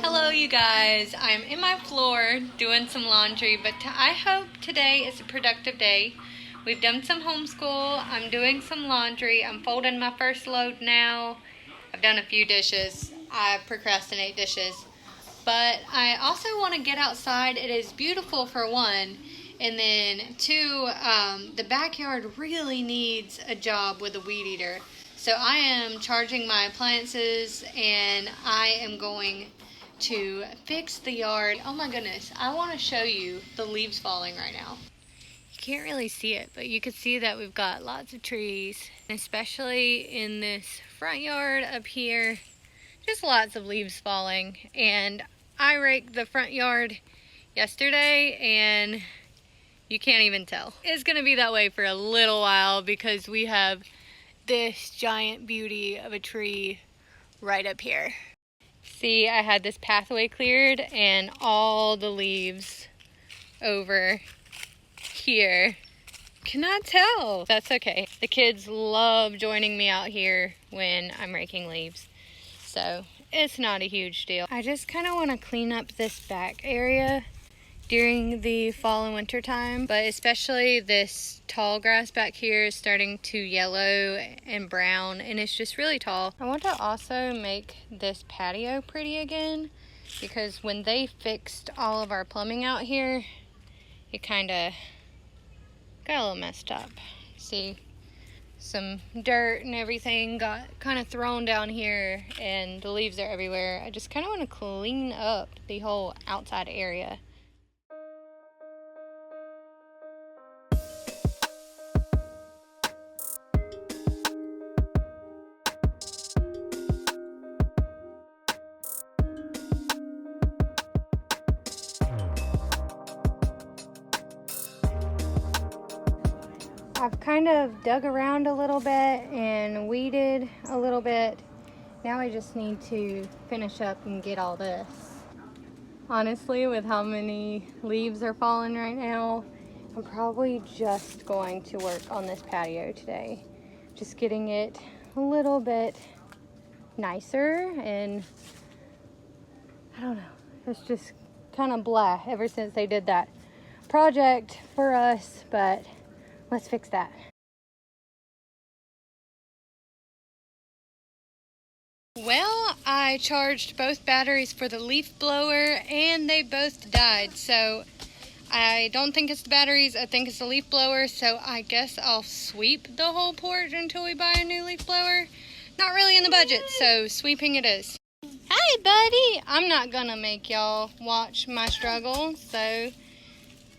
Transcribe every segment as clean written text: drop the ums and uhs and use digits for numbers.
Hello you guys, I'm in my floor doing some laundry, but I hope today is a productive day. We've done some homeschool, I'm doing some laundry, I'm folding my first load now. I've done a few dishes, I procrastinate dishes. But I also want to get outside. It is beautiful for one, and then two, the backyard really needs a job with a weed eater. So I am charging my appliances and I am going to fix the yard. Oh my goodness, I want to show you the leaves falling right now. You can't really see it, but you can see that we've got lots of trees, especially in this front yard up here. Just lots of leaves falling, and I raked the front yard yesterday and you can't even tell. It's gonna be that way for a little while because we have this giant beauty of a tree right up here. See, I had this pathway cleared and all the leaves over here. Cannot tell. That's okay. The kids love joining me out here when I'm raking leaves. So it's not a huge deal. I just kind of want to clean up this back area during the fall and winter time, but especially this tall grass back here is starting to yellow and brown, and it's just really tall. I want to also make this patio pretty again, because when they fixed all of our plumbing out here, it kind of got a little messed up. See, some dirt and everything got kind of thrown down here and the leaves are everywhere. I just kind of want to clean up the whole outside area. I've kind of dug around a little bit and weeded a little bit. Now I just need to finish up and get all this. Honestly, with how many leaves are falling right now, I'm probably just going to work on this patio today. Just getting it a little bit nicer, and I don't know, it's just kind of blah ever since they did that project for us, but let's fix that. Well, I charged both batteries for the leaf blower and they both died. So I don't think it's the batteries, I think it's the leaf blower. So I guess I'll sweep the whole porch until we buy a new leaf blower. Not really in the budget, so sweeping it is. Hi, buddy. I'm not gonna make y'all watch my struggle, so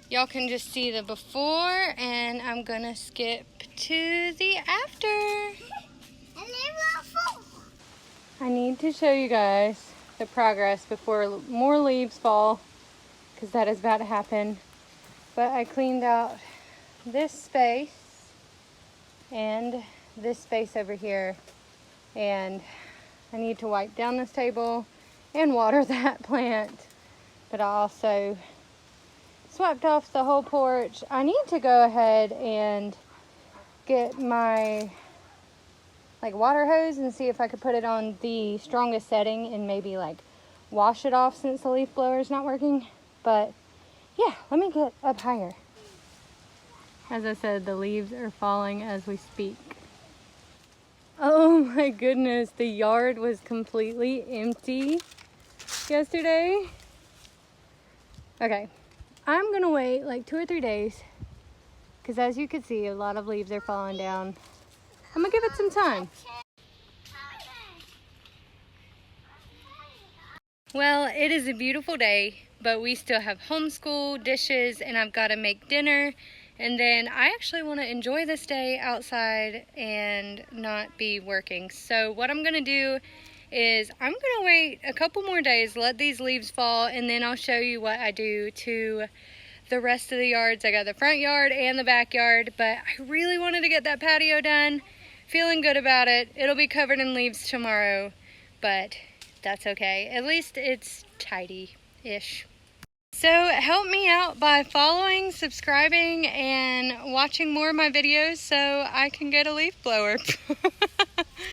y'all can just see the before, and I'm gonna skip to the after. I need to show you guys the progress before more leaves fall, because that is about to happen. But I cleaned out this space and this space over here, and I need to wipe down this table and water that plant. But I also swept off the whole porch. I need to go ahead and get my water hose and see if I could put it on the strongest setting and maybe wash it off since the leaf blower is not working. But yeah, let me get up higher. As I said, the leaves are falling as we speak. Oh my goodness, the yard was completely empty yesterday. Okay, I'm gonna wait 2 or 3 days, because as you can see, a lot of leaves are falling down. I'm gonna give it some time. Well, it is a beautiful day, but we still have homeschool, dishes, and I've got to make dinner. And then I actually want to enjoy this day outside and not be working. So what I'm gonna do is I'm gonna wait a couple more days, let these leaves fall, and then I'll show you what I do to the rest of the yards. I got the front yard and the backyard, but I really wanted to get that patio done. Feeling good about it. It'll be covered in leaves tomorrow, but that's okay. At least it's tidy-ish. So help me out by following, subscribing, and watching more of my videos so I can get a leaf blower.